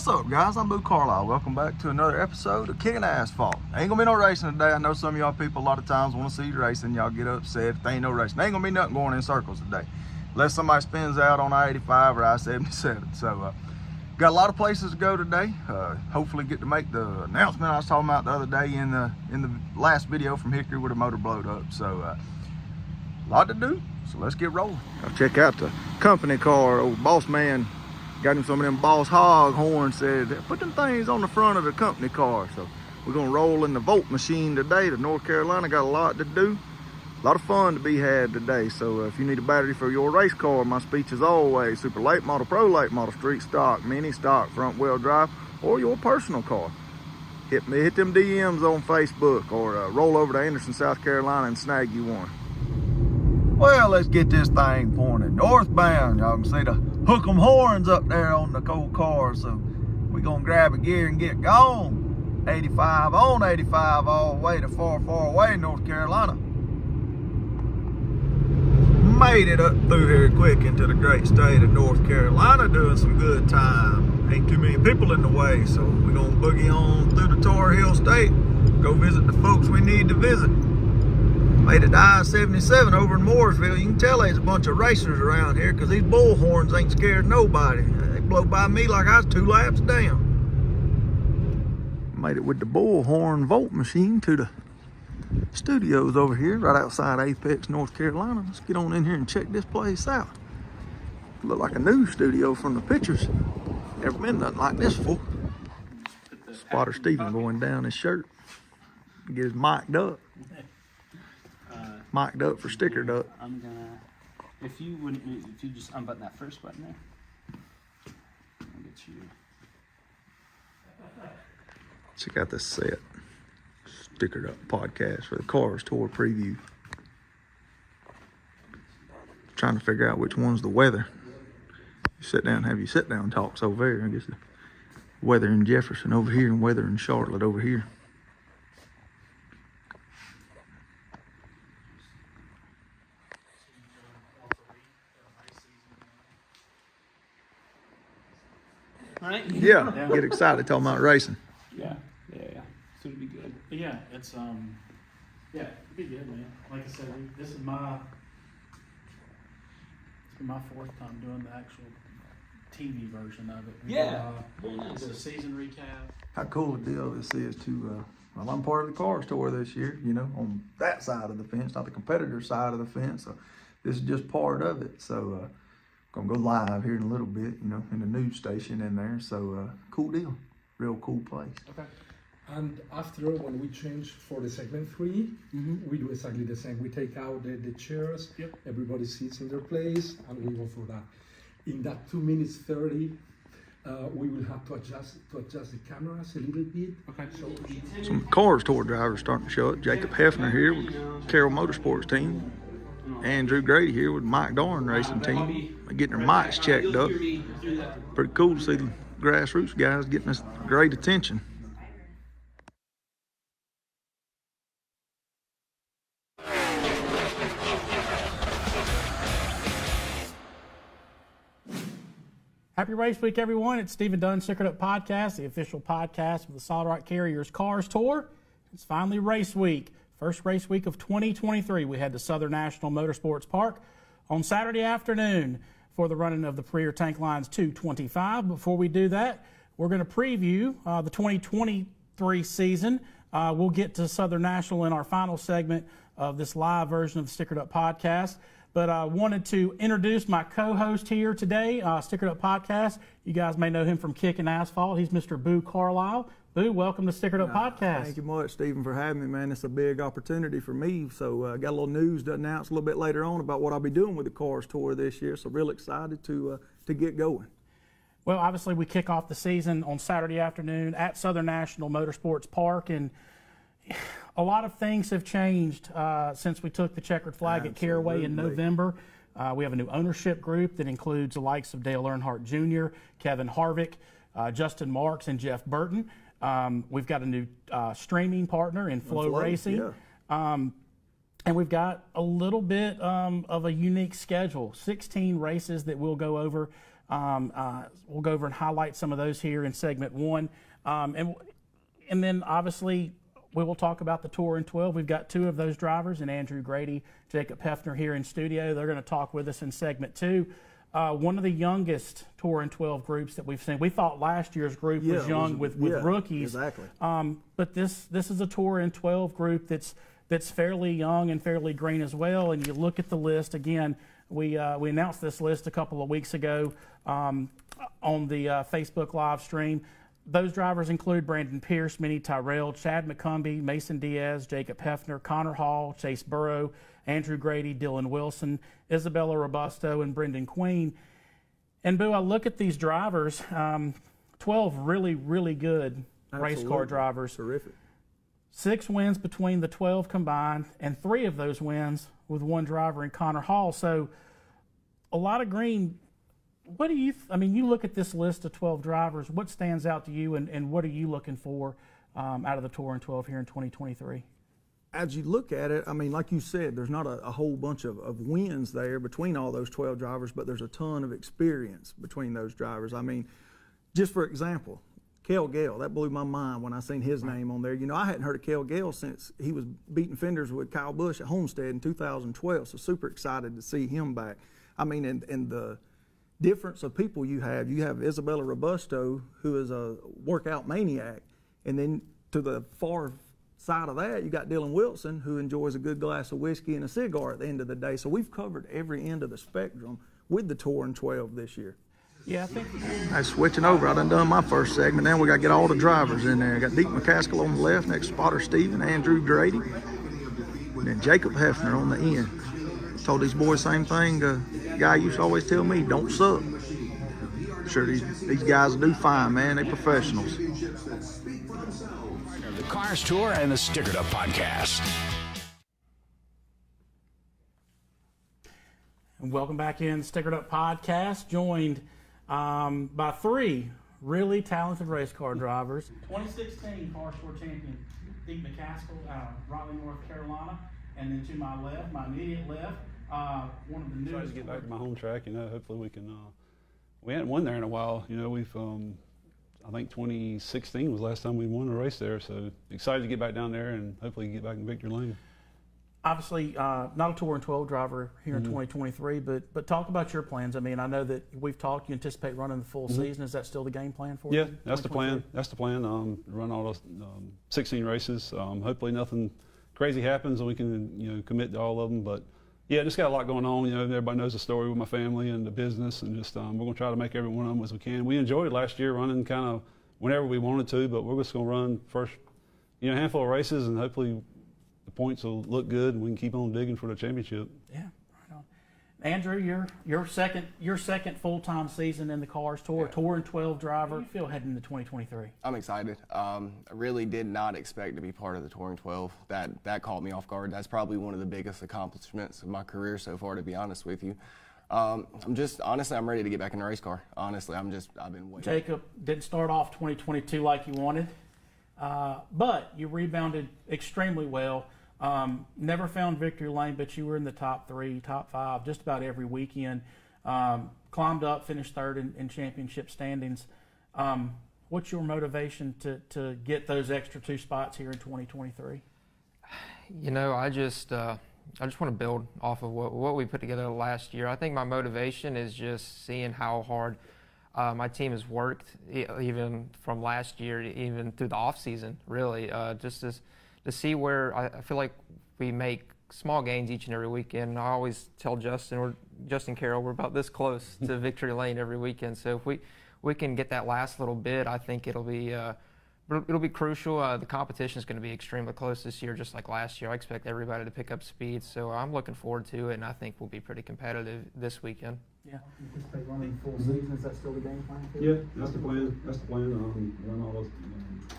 What's up, guys? I'm Boo Carlisle. Welcome back to another episode of Kicking Asphalt. Ain't gonna be no racing today. I know some of y'all people a lot of times want to see you racing. Y'all get upset if there ain't no racing. There ain't gonna be nothing going in circles today, unless somebody spins out on I-85 or I-77. So got a lot of places to go today. Hopefully get to make the announcement I was talking about the other day in the last video from Hickory where the motor blowed up. So a lot to do. So let's get rolling. I'll check out the company car. Old boss man got him some of them Boss Hog horns, said put them things on the front of the company car. So we're gonna roll in the Volt machine today to North Carolina. Got a lot to do, a lot of fun to be had today. So if you need a battery for your race car, my speech is always super late model, pro late model, street stock, mini stock, front wheel drive, or your personal car. Hit them DMs on Facebook or roll over to Anderson, South Carolina and snag you one. Well, let's get this thing pointed northbound. Y'all can see the hook 'em horns up there on the cold car. So we're gonna grab a gear and get gone. 85 on 85 all the way to far away North Carolina. Made it up through here quick into the great state of North Carolina, doing some good time. Ain't too many people in the way, so we're gonna boogie on through the Tar Heel State, go visit the folks we need to visit. Made it to I-77 over in Mooresville. You can tell there's a bunch of racers around here because these bullhorns ain't scared nobody. They blow by me like I was 2 laps down. Made it with the bullhorn Volt machine to the studios over here, right outside Apex, North Carolina. Let's get on in here and check this place out. Look like a new studio from the pictures. Never been nothing like this before. Spotter Steven going down his shirt. Get his mic'd up. Mic'd up for stickered up. I'm gonna, if you just unbutton that first button there, I'll get you. Check out this set. Stickered Up podcast for the Cars Tour preview. Trying to figure out which one's the weather. You sit down, have your sit down talks over there. I guess the weather in Jefferson over here and weather in Charlotte over here. Right? Yeah, get excited talking about racing. Yeah. So it'll be good. But yeah, it's it'll be good, man. Like I said, this is my my 4th time doing the actual TV version of it. Yeah. Very nice. The season recap. How cool a deal this is to, well, I'm part of the Cars Tour this year, you know, on that side of the fence, not the competitor side of the fence. So this is just part of it. So, gonna go live here in a little bit, you know, in the news station in there. So, cool deal. Real cool place. Okay. And after, when we change for the segment 3, we do exactly the same. We take out the chairs, everybody sits in their place, and we go for that. In that 2 minutes 30, we will have to adjust the cameras a little bit. Okay. So Some Cars Tour drivers starting to show up. Jacob Hefner here with Carroll Motorsports team. Andrew Grady here with Mike Dorn Racing team. They're getting their mics checked up. Pretty cool to see the grassroots guys getting us great attention. Happy Race Week, everyone. It's Stephen Dunn, Stickered Up Podcast, the official podcast of the Solid Rock Carriers Cars Tour. It's finally race week. First race week of 2023. We head to Southern National Motorsports Park on Saturday afternoon for the running of the Premier Tank Lines 225. Before we do that, we're going to preview the 2023 season. We'll get to Southern National in our final segment of this live version of the Stickered Up Podcast. But I wanted to introduce my co-host here today, Stickered Up Podcast. You guys may know him from Kicking Asphalt. He's Mr. Boo Carlisle. Boo, welcome to Stickered Up Podcast. Thank you much, Stephen, for having me, man. It's a big opportunity for me. So I got a little news to announce a little bit later on about what I'll be doing with the Cars Tour this year. So real excited to get going. Well, obviously we kick off the season on Saturday afternoon at Southern National Motorsports Park, and a lot of things have changed since we took the checkered flag at Caraway in November. We have a new ownership group that includes the likes of Dale Earnhardt Jr., Kevin Harvick, Justin Marks, and Jeff Burton. We've got a new streaming partner in Flow Racing. Yeah. And we've got a little bit of a unique schedule, 16 races that we'll go over We'll go over and highlight some of those here in segment 1. And then obviously we will talk about the Tour in 12. We've got 2 of those drivers, and Andrew Grady, Jacob Hefner here in studio. They're going to talk with us in segment 2. One of the youngest Tour in 12 groups that we've seen. We thought last year's group was young with rookies. Exactly. But this is a Tour in 12 group that's fairly young and fairly green as well. And you look at the list again. We announced this list a couple of weeks ago on the Facebook live stream. Those drivers include Brandon Pierce, Minnie Tyrell, Chad McCumbee, Mason Diaz, Jacob Hefner, Connor Hall, Chase Burrow, Andrew Grady, Dylan Wilson, Isabella Robusto, and Brendan Queen. And, Boo, I look at these drivers, 12 really, really good race car drivers. Terrific. 6 wins between the 12 combined, and 3 of those wins with one driver in Connor Hall. So a lot of green. What do you, you look at this list of 12 drivers, what stands out to you, and what are you looking for out of the Tour in 12 here in 2023? As you look at it, like you said, there's not a whole bunch of wins there between all those 12 drivers, but there's a ton of experience between those drivers. Just for example, Kel Gale, that blew my mind when I seen his name on there. I hadn't heard of Kel Gale since he was beating fenders with Kyle Busch at Homestead in 2012, so super excited to see him back. And the difference of people you have Isabella Robusto, who is a workout maniac, and then to the far side of that, you got Dylan Wilson, who enjoys a good glass of whiskey and a cigar at the end of the day. So we've covered every end of the spectrum with the Tour in 12 this year. Yeah, I think. Hey, switching over, I done my first segment. Now we got to get all the drivers in there. I got Deke McCaskill on the left, next spotter Steven, Andrew Grady, and then Jacob Hefner on the end. Told these boys same thing. Guy used to always tell me, don't suck. I'm sure these guys do fine, man. They professionals. The Cars Tour and the Stickered Up Podcast. And welcome back in the Stickered Up Podcast, joined by 3 really talented race car drivers. 2016 Cars Tour champion Deke McCaskill out of Raleigh, North Carolina, and then to my left, my immediate left, one of the newest. Try to get back to my home track. Hopefully we can. We hadn't won there in a while. We've. I think 2016 was the last time we won a race there. So excited to get back down there and hopefully get back in victory lane. Obviously, not a Tour in 12 driver here in 2023, but talk about your plans. I know that we've talked. You anticipate running the full season. Is that still the game plan for you? Yeah, that's the plan. That's the plan. Run all those 16 races. Hopefully nothing crazy happens and we can commit to all of them. But yeah, just got a lot going on. Everybody knows the story with my family and the business, and just we're gonna try to make every one of them as we can. We enjoyed last year running kind of whenever we wanted to, but we're just gonna run first, handful of races, and hopefully the points will look good and we can keep on digging for the championship. Yeah, right on. Andrew, your second full-time season in the Cars Tour, Tour in 12 driver. How do you feel heading into 2023? I'm excited. I really did not expect to be part of the Touring 12. That caught me off guard. That's probably one of the biggest accomplishments of my career so far, to be honest with you. I'm ready to get back in the race car. Honestly, I've been waiting. Jacob didn't start off 2022 like you wanted, but you rebounded extremely well. Never found victory lane, but you were in the top 3, top 5 just about every weekend. Climbed up, finished 3rd in championship standings. What's your motivation to get those extra 2 spots here in 2023? I just want to build off of what we put together last year. I think my motivation is just seeing how hard my team has worked, even from last year, even through the off season. Really, just to see where I feel like we make small gains each and every weekend. And I always tell Justin Carroll, we're about this close to victory lane every weekend. So if we can get that last little bit, I think it'll be crucial. The competition is going to be extremely close this year, just like last year. I expect everybody to pick up speed, so I'm looking forward to it, and I think we'll be pretty competitive this weekend. Yeah. Anticipate running full season. Is that still the game plan for you? Yeah, that's the plan. That's the plan. Run all those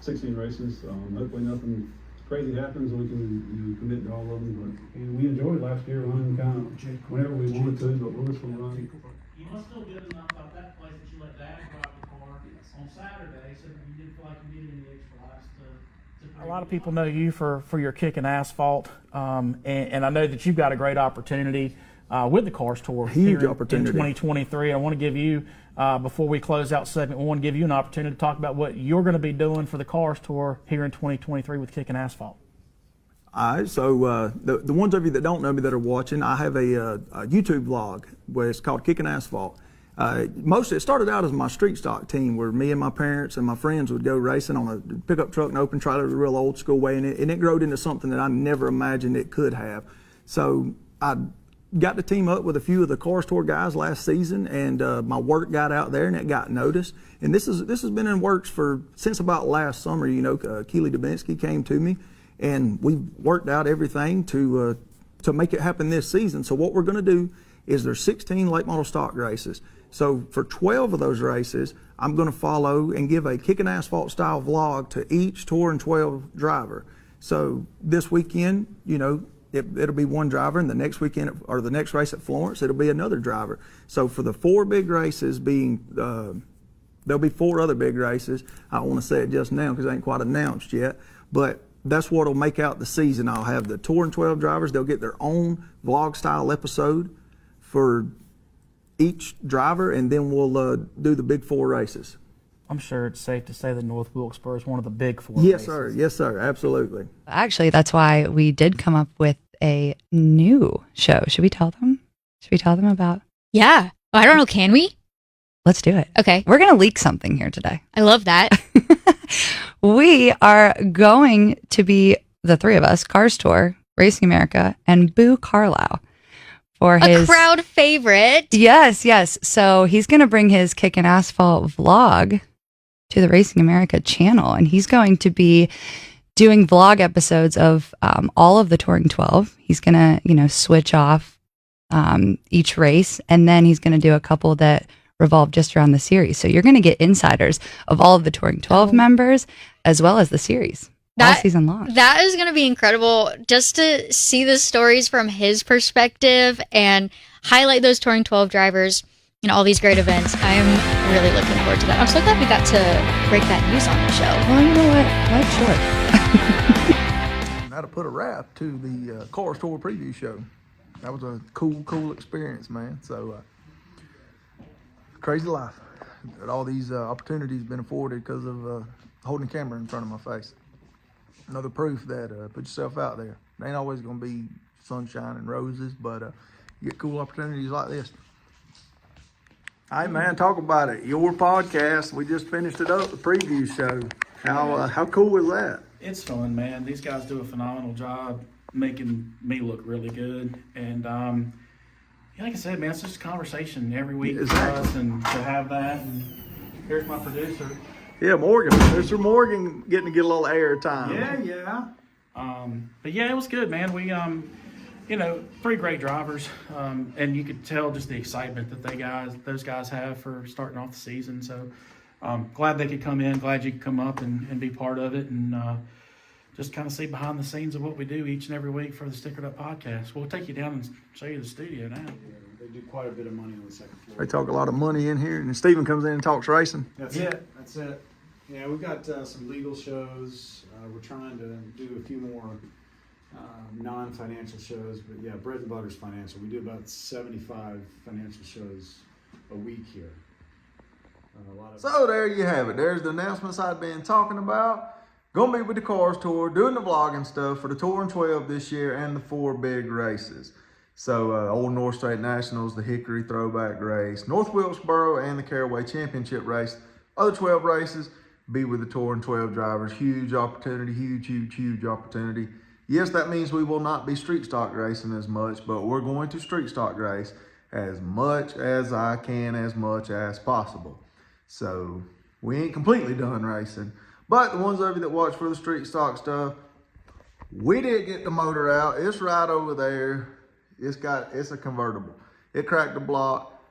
16 races. Hopefully nothing crazy happens and we can commit to all of them. But we enjoyed last year running kind of whenever we wanted to, but we're just going to run. You must feel good enough about that place that you let Dad drive the car on Saturday, so that you didn't feel like you needed any extra laps to A lot of people know you for your kick and asphalt, and I know that you've got a great opportunity with the Cars Tour Huge here opportunity. in 2023. I want to give you, before we close out segment, I want to give you an opportunity to talk about what you're going to be doing for the Cars Tour here in 2023 with Kicking Asphalt. All right, so the ones of you that don't know me that are watching, I have a YouTube vlog where it's called Kicking Asphalt. It started out as my street stock team where me and my parents and my friends would go racing on a pickup truck and open trailer the real old school way, and it grew into something that I never imagined it could have. So I got to team up with a few of the Cars Tour guys last season, and my work got out there and it got noticed. And this has been in works since about last summer. Keely Dubinsky came to me, and we worked out everything to make it happen this season. So what we're going to do is there's 16 late model stock races. So for 12 of those races, I'm going to follow and give a Kicking Asphalt style vlog to each Touring 12 driver. So this weekend, it'll be one driver, and the next weekend or the next race at Florence, it'll be another driver. So for the 4 big races there'll be 4 other big races. I don't want to say it just now because it ain't quite announced yet, but that's what'll make out the season. I'll have the Touring 12 drivers. They'll get their own vlog style episode for each driver, and then we'll do the big 4 races. I'm sure it's safe to say that North Wilkesboro is one of the big 4 Yes, races. sir. Yes, sir. Absolutely. Actually, that's why we did come up with a new show. Should we tell them? Should we tell them about? Yeah. I don't know. Can we? Let's do it. Okay. We're going to leak something here today. I love that. We are going to be, the 3 of us, Cars Tour, Racing America, and Boo Carlisle for A his crowd favorite. Yes. So he's going to bring his Kickin' Asphalt vlog to the Racing America channel, and he's going to be doing vlog episodes of all of the Touring 12. He's going to, switch off each race, and then he's going to do a couple that revolve just around the series. So you're going to get insiders of all of the Touring 12 members as well as the series all season long. That is going to be incredible just to see the stories from his perspective and highlight those Touring 12 drivers in all these great events. I am really looking forward to that. I'm so glad we got to break that news on the show. Well, you know what? Life short. Now to put a wrap to the Cars Tour preview show. That was a cool experience, man. So crazy life. All these opportunities been afforded because of holding a camera in front of my face. Another proof that put yourself out there. It ain't always going to be sunshine and roses, but you get cool opportunities like this. Hey man, talk about it. Your podcast. We just finished it up, the preview show. How cool was that? It's fun, man. These guys do a phenomenal job making me look really good. And like I said, man, it's just a conversation every week for us, and to have that. And here's my producer. Yeah, Morgan. Mr. Morgan getting to get a little air time. Yeah. But yeah, it was good, man. We 3 great drivers, and you could tell just the excitement that those guys have for starting off the season. So glad they could come in, glad you could come up and be part of it, and just kind of see behind the scenes of what we do each and every week for the Stickered Up podcast. We'll take you down and show you the studio now. They do quite a bit of money on the second floor. They talk a lot of money in here, and then Steven comes in and talks racing. That's it. Yeah, we've got some legal shows. We're trying to do a few more non-financial shows, but yeah, bread and butter's financial. We do about 75 financial shows a week here. So there you have it. There's the announcements I've been talking about. Gonna be with the Cars Tour, doing the vlogging stuff for the Touring 12 this year and the 4 big races. So Old North State Nationals, the Hickory Throwback Race, North Wilkesboro, and the Caraway Championship Race. Other 12 races, be with the Touring 12 drivers. Huge opportunity, huge opportunity. Yes, that means we will not be street stock racing as much, but we're going to street stock race as much as I can, as much as possible. So we ain't completely done racing. But the ones of you that watch for the street stock stuff, we did get the motor out. It's right over there. It's a convertible. It cracked the block.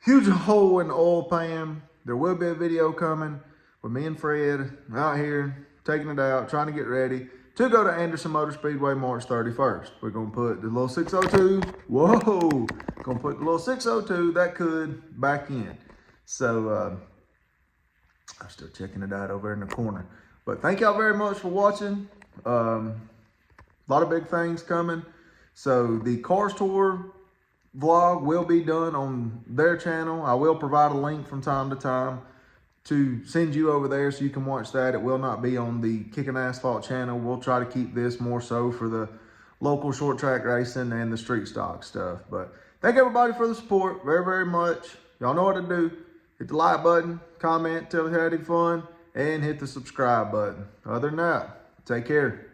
Huge hole in the oil pan. There will be a video coming with me and Fred out here taking it out, trying to get ready to go to Anderson Motor Speedway March 31st. We're going to put the little 602, going to put the little 602 that could back in. So I'm still checking it out over in the corner. But thank y'all very much for watching. A lot of big things coming. So the Cars Tour vlog will be done on their channel. I will provide a link from time to time to send you over there so you can watch that. It will not be on the Kicking Asphalt channel. We'll try to keep this more so for the local short track racing and the street stock stuff. But thank everybody for the support very, very much. Y'all know what to do. Hit the like button, comment, tell us you had any fun, and hit the subscribe button. Other than that, take care.